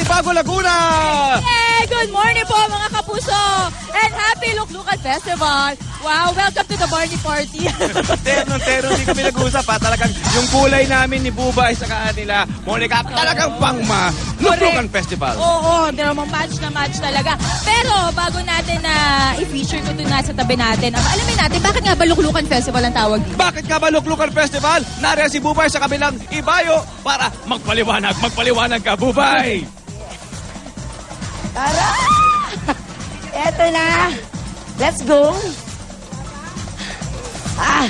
Balibago, Laguna! Hey, good morning po mga kapuso! And happy Luklukan Festival! Wow, welcome to the Barney Party! Terno, hindi kami nag-usap ha. Talagang yung kulay namin ni Bubay sa kanila, Monica, talagang pangma. Luklukan Festival. Oo, match na match talaga. Pero bago natin na i-feature ko ito nasa tabi natin, alamin natin, bakit nga ba Luklukan Festival ang tawag dito? Bakit nga ba Luklukan Festival? Nariyan si Bubay sa kabilang ibayo para magpaliwanag ka, Bubay! Tara! Eto na! Let's go! Ay,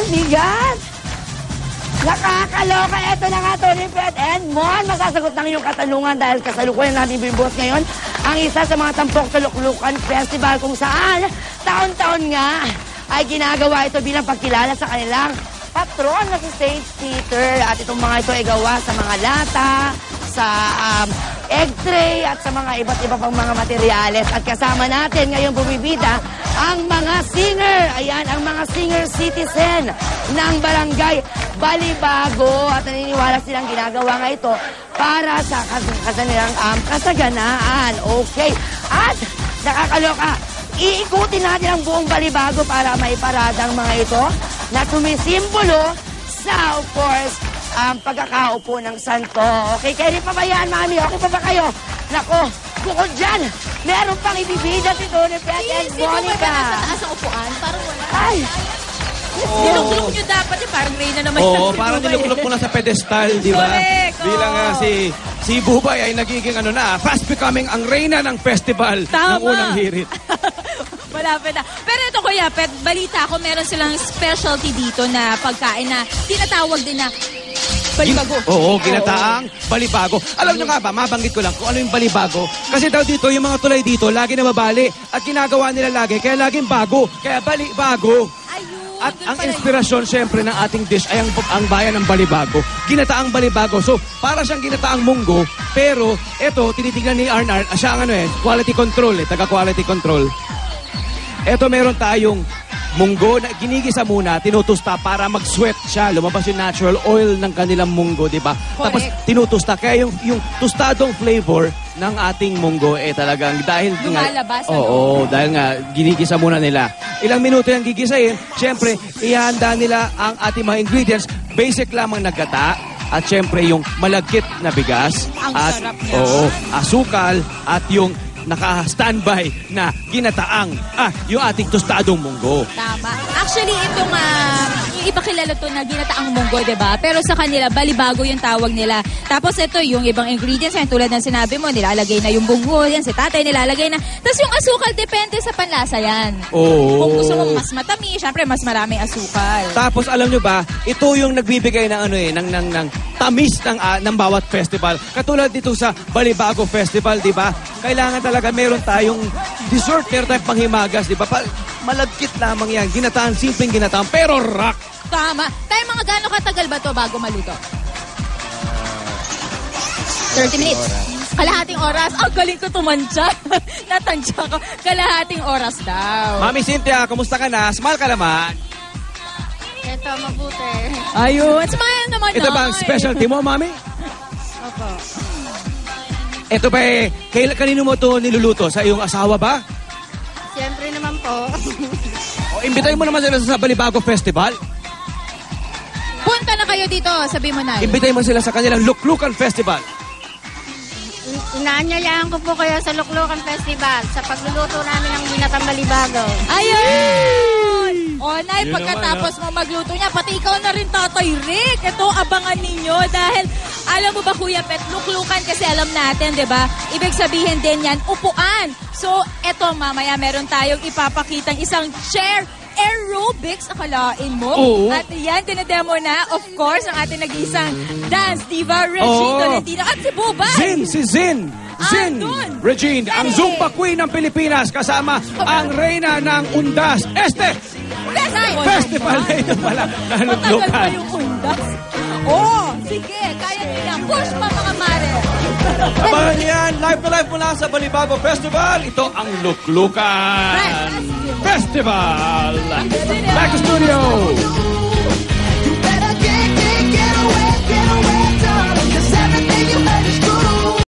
bigat! Nakakaloka! Eto na nga, Tony Pet and Mon! Masasagot ng iyong katanungan dahil kasalukuyan natin bibuhos ngayon ang isa sa mga tampok sa Luklukan Festival kung saan taon-taon nga ay ginagawa ito bilang pagkilala sa kanilang patron na si Stage Theater. At itong mga ito ay gawa sa mga lata, sa egg tray at sa mga iba't iba pang mga materyales. At kasama natin ngayon bumibida ang mga singer. Ayan, ang mga singer citizen ng Barangay Balibago. At naniniwala silang ginagawa nga ito para sa kanilang kasaganaan. Okay. At nakakaloka, iikutin natin ang buong Balibago para maiparada ang mga ito na sumisimbolo sa, of course, ang pagkakaupo ng santo. Okay, kayo rin pa ba yan, Mami? Okay pa ba kayo? Nako, bukod dyan, meron pang ibibida si Tony Pet and Monica. Sa taas ang upuan, parang wala. Ay! Nilukluk nyo dapat parang Reyna naman. Oo, parang nilukluk mo na sa pedestal, di ba? Correct, Bilang si Bubay ay nagiging fast becoming ang Reyna ng festival ng unang hirit. Malapit na. Pero ito, Kuya Pet, balita ko, meron silang specialty dito na pagkain na tinatawag din na Balibago. Oo, ginataang Balibago. Alam nyo nga ba, mabanggit ko lang kung ano yung Balibago. Kasi daw dito, yung mga tulay dito, lagi nababali. At ginagawa nila lagi, kaya laging bago. Kaya Balibago. Ayun. At ang inspirasyon, syempre, ng ating dish ay ang bayan ng Balibago. Ginataang Balibago. So, para siyang ginataang munggo. Pero, ito, tinitignan ni Arnar, siya ang quality control, taga-quality control. Ito, meron tayong munggo na ginigisa muna, tinutusta para mag-sweat siya. Lumabas yung natural oil ng kanilang munggo, di ba? Tapos tinutusta. Kaya yung tustadong flavor ng ating munggo talagang dahil lumalabas. Oo, dahil nga ginigisa muna nila. Ilang minuto yung gigisahin, syempre, ihanda nila ang ating mga ingredients. Basic lamang na gata. At syempre, yung malagkit na bigas. Ang at, sarap niya. Oo, asukal at yung naka-standby na ginataang yung ating tostadong munggo. Tama. Actually, itong yung iba kilala to na ginataang munggo, diba? Pero sa kanila, Balibago yung tawag nila. Tapos ito, yung ibang ingredients, yan, tulad ng sinabi mo, nilalagay na yung bunggo, yan, si tatay nilalagay na. Tapos yung asukal, depende sa panlasa yan. Oo. Kung gusto mo mas matamis, syempre mas maraming asukal. Tapos alam nyo ba, ito yung nagbibigay ng ng tamis ng bawat festival. Katulad dito sa Balibago Festival, di ba? Kailangan talaga meron tayong dessert, meron tayong panghimagas, di ba? Malagkit lamang yan. Ginataan, simpleng ginataan, pero rock. Tama. Tayo mga gano'ng katagal ba to bago maluto? 30 minutes. Kalahating oras. Ang galing ko tumansya. Natansya ko. Kalahating oras daw. Mami Cynthia, kumusta ka na? Smile ka naman. Ito, mabuti. Ayun. Smile naman. Ito ba ang specialty mo, Mami? Opo. Ito ba kanino mo ito niluluto? Sa iyong asawa ba? Siyempre naman po. O, imbitahin mo naman sila sa Balibago Festival. Punta na kayo dito. Sabi mo na. Imbitahin mo sila sa kanilang Luklukan Festival. Inaanyayahan ko po kayo sa Luklukan Festival sa pagluluto namin ng ginatang Balibago. Ayun! O, Nay, Yun pagkatapos mo magluto niya, pati ikaw na rin, Tatay Rick. Ito, abangan ninyo dahil, alam mo ba, Kuya Pet, luklukan kasi alam natin, di ba? Ibig sabihin din yan, upuan. So, eto, mamaya meron tayong ipapakitang isang chair aerobics, akalain mo. Oo. At yan, dinedemo na, of course, ang ating nag-iisang dance diva, Regine Tolentino. At si Bubay. Zin Andun. Regine, ang Zumba Queen ng Pilipinas kasama ang Reyna ng Undas. Festival na ito pala. Matagal pa yung undas. Oh, sige, kaya nyo yan. Push pa mga mare. Abangan niyo yan, live na live mula sa Balibago Festival. Ito ang Luklukan Festival. Back to studio.